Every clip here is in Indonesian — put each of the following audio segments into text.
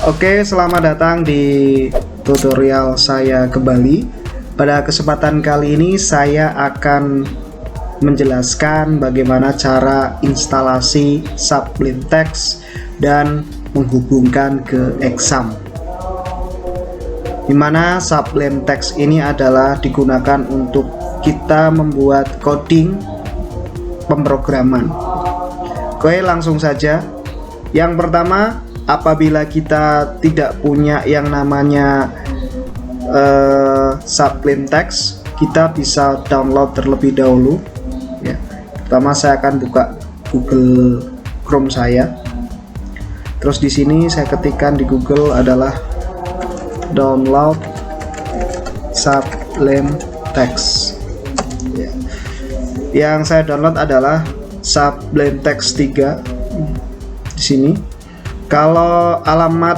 Oke, selamat datang di tutorial saya kembali. Pada kesempatan kali ini saya akan menjelaskan bagaimana cara instalasi Sublime Text dan menghubungkan ke Exam. Dimana Sublime Text ini adalah digunakan untuk kita membuat coding pemrograman. Oke, langsung saja. Yang pertama, apabila kita tidak punya yang namanya Sublime Text, kita bisa download terlebih dahulu. Ya, pertama saya akan buka Google Chrome saya. Terus di sini saya ketikkan di Google adalah download Sublime Text. Ya. Yang saya download adalah Sublime Text 3 di sini. Kalau alamat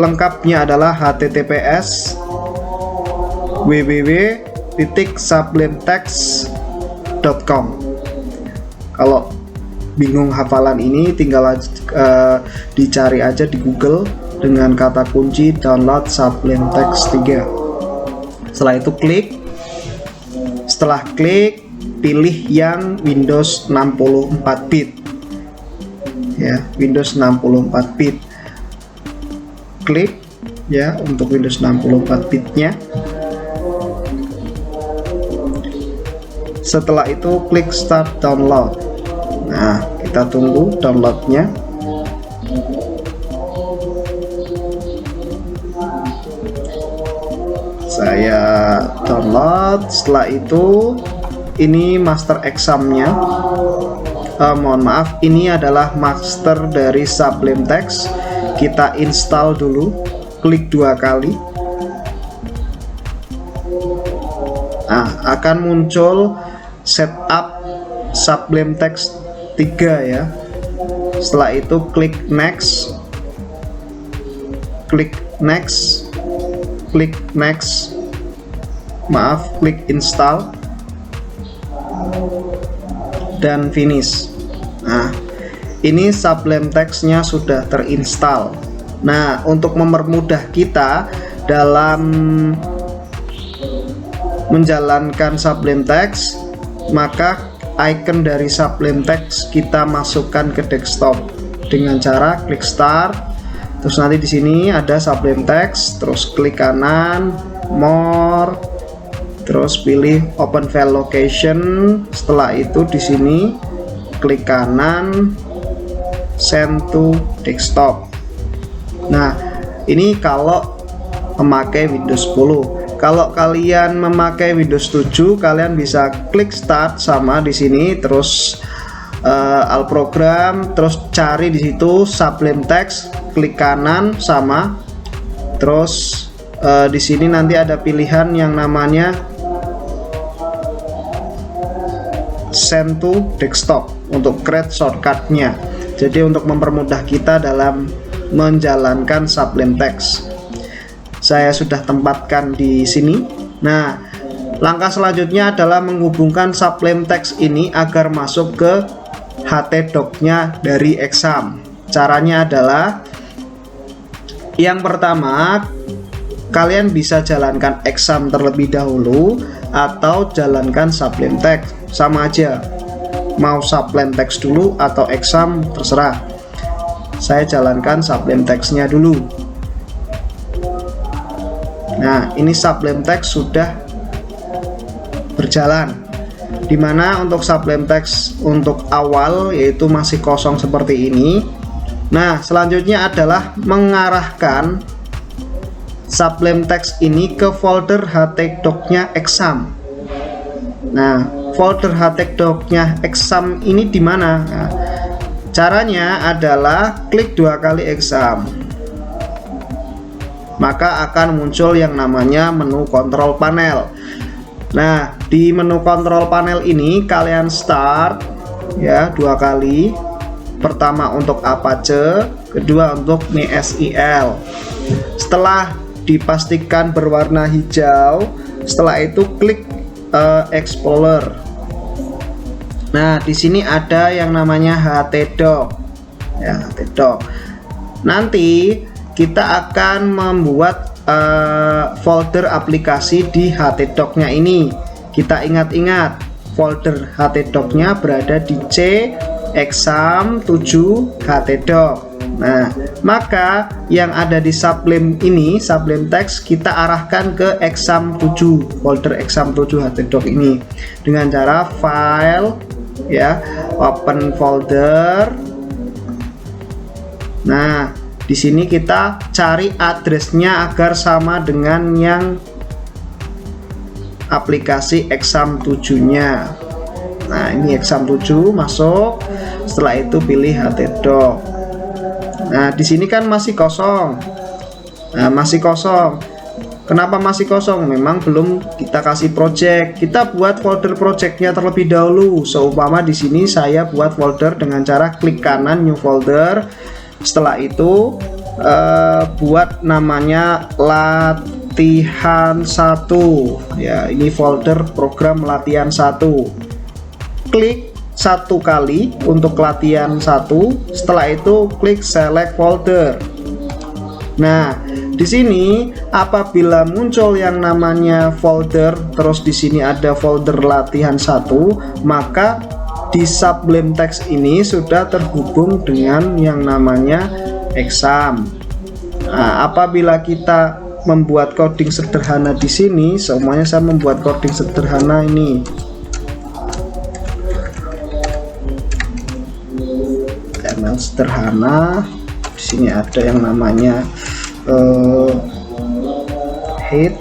lengkapnya adalah https://www.sublimetext.com. Kalau bingung hafalan ini tinggal dicari aja di Google dengan kata kunci download Sublime Text 3. Setelah itu klik. Setelah klik, pilih yang Windows 64 bit. Ya, Windows 64 bit. Klik ya untuk Windows 64 bitnya. Setelah itu klik start download. Nah, kita tunggu downloadnya. Saya download. Setelah itu ini master examnya. Mohon maaf, ini adalah master dari Sublime Text. Kita install dulu, klik 2 kali. Nah, akan muncul setup Sublime Text 3 ya. Setelah itu klik next, klik next, klik next. Maaf, klik install dan finish. Nah, ini Sublime Text-nya sudah terinstall. Nah, untuk mempermudah kita dalam menjalankan Sublime Text, maka icon dari Sublime Text kita masukkan ke desktop dengan cara klik start. Terus nanti di sini ada Sublime Text, terus klik kanan, more, terus pilih open file location. Setelah itu di sini klik kanan, send to desktop. Nah, ini kalau memakai Windows 10. Kalau kalian memakai Windows 7, kalian bisa klik start sama di sini, terus all program, terus cari di situ Sublime Text, klik kanan sama, terus di sini nanti ada pilihan yang namanya send to desktop untuk create shortcutnya. Jadi untuk mempermudah kita dalam menjalankan Sublime Text, saya sudah tempatkan di sini. Nah, langkah selanjutnya adalah menghubungkan Sublime Text ini agar masuk ke htdoc-nya dari Exam. Caranya adalah yang pertama, kalian bisa jalankan Exam terlebih dahulu atau jalankan Sublime Text. Sama aja, mau Sublime Text dulu atau Exam terserah. Saya jalankan Sublime Text-nya dulu. Nah, ini Sublime Text sudah berjalan. Dimana untuk Sublime Text untuk awal yaitu masih kosong seperti ini. Nah, selanjutnya adalah mengarahkan Sublime Text ini ke folder htdoc-nya Exam. Nah, folder htdoc-nya Exam ini di mana? Nah, caranya adalah klik 2 kali Exam. Maka akan muncul yang namanya menu control panel. Nah, di menu control panel ini kalian start ya 2 kali. Pertama untuk Apache, kedua untuk MySQL. Setelah dipastikan berwarna hijau, setelah itu klik Explorer. Nah, di sini ada yang namanya htdoc. Ya, htdoc. nanti kita akan membuat folder aplikasi di htdoc-nya ini. Kita ingat-ingat, folder htdoc-nya berada di C exam 7 htdoc. Nah, maka yang ada di Sublime ini, Sublime Text, kita arahkan ke exam 7, folder exam 7 htdoc ini dengan cara file, ya, open folder. Nah, di sini kita cari addressnya agar sama dengan yang aplikasi exam 7-nya. Nah, ini exam 7 masuk. Setelah itu pilih htdoc. Nah, di sini kan masih kosong. Nah, masih kosong. Kenapa masih kosong? Memang belum kita kasih project. Kita buat folder projectnya terlebih dahulu. Seumpama di sini saya buat folder dengan cara klik kanan new folder. Setelah itu buat namanya latihan 1, ya, ini folder program latihan 1. Klik satu kali untuk latihan 1. Setelah itu klik select folder. Nah, di sini apabila muncul yang namanya folder, terus di sini ada folder latihan 1, maka di Sublime Text ini sudah terhubung dengan yang namanya exam. Nah, apabila kita membuat coding sederhana di sini, semuanya saya membuat coding sederhana ini. Karena sederhana, di sini ada yang namanya head.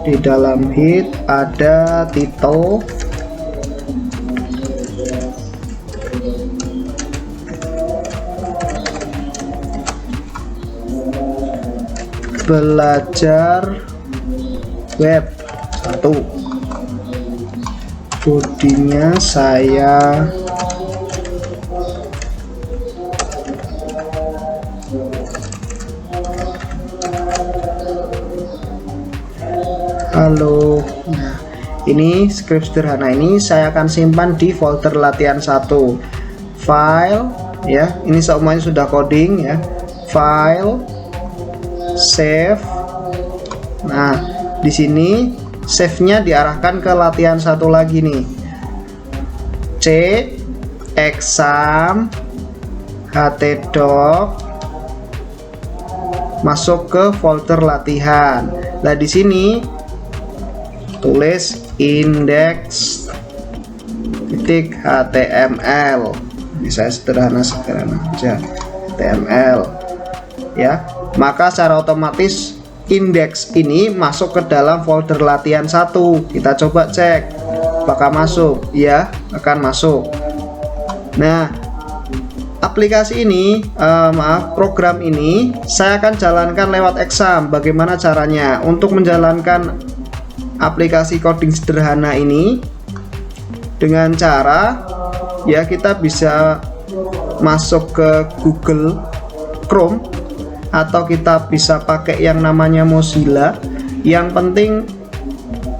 Di dalam head ada title, belajar web 1, bodinya saya halo. Nah, ini script sederhana ini saya akan simpan di folder latihan 1. File, ya, ini semuanya sudah coding, ya. File, save. Nah, di sini save-nya diarahkan ke latihan 1 lagi nih. C exam htdoc, masuk ke folder latihan. Nah, di sini tulis index.html. Ini saya sederhana aja, HTML, ya. Maka secara otomatis index ini masuk ke dalam folder latihan 1. Kita coba cek apakah masuk. Ya, akan masuk. Nah, aplikasi ini, program ini saya akan jalankan lewat exam. Bagaimana caranya? Untuk menjalankan aplikasi coding sederhana ini dengan cara, ya, kita bisa masuk ke Google Chrome atau kita bisa pakai yang namanya Mozilla. Yang penting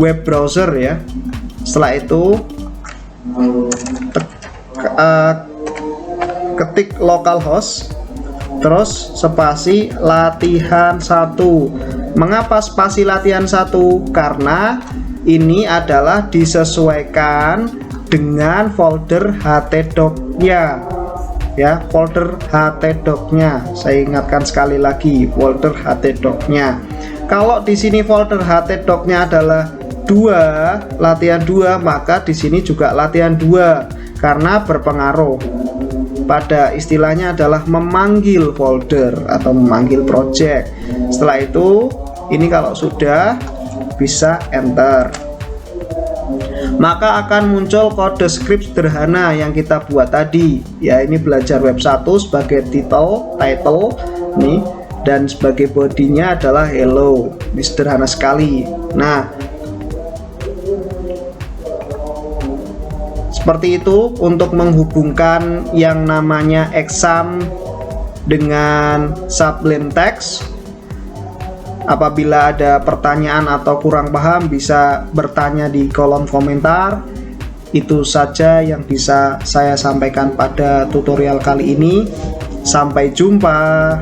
web browser, ya. Setelah itu ketik localhost, terus spasi latihan 1. Mengapa spasi latihan 1? Karena ini adalah disesuaikan dengan folder htdoc-nya, ya, folder htdoc-nya. Saya ingatkan sekali lagi, folder htdoc-nya. Kalau di sini folder htdoc-nya adalah 2, latihan 2, maka di sini juga latihan 2 karena berpengaruh. Pada istilahnya adalah memanggil folder atau memanggil project. Setelah itu, ini kalau sudah bisa enter, maka akan muncul kode script sederhana yang kita buat tadi, ya. Ini belajar web 1 sebagai title nih, dan sebagai bodinya adalah hello. Ini sederhana sekali. Nah, seperti itu untuk menghubungkan yang namanya exam dengan Sublime Text. Apabila ada pertanyaan atau kurang paham, bisa bertanya di kolom komentar. Itu saja yang bisa saya sampaikan pada tutorial kali ini. Sampai jumpa.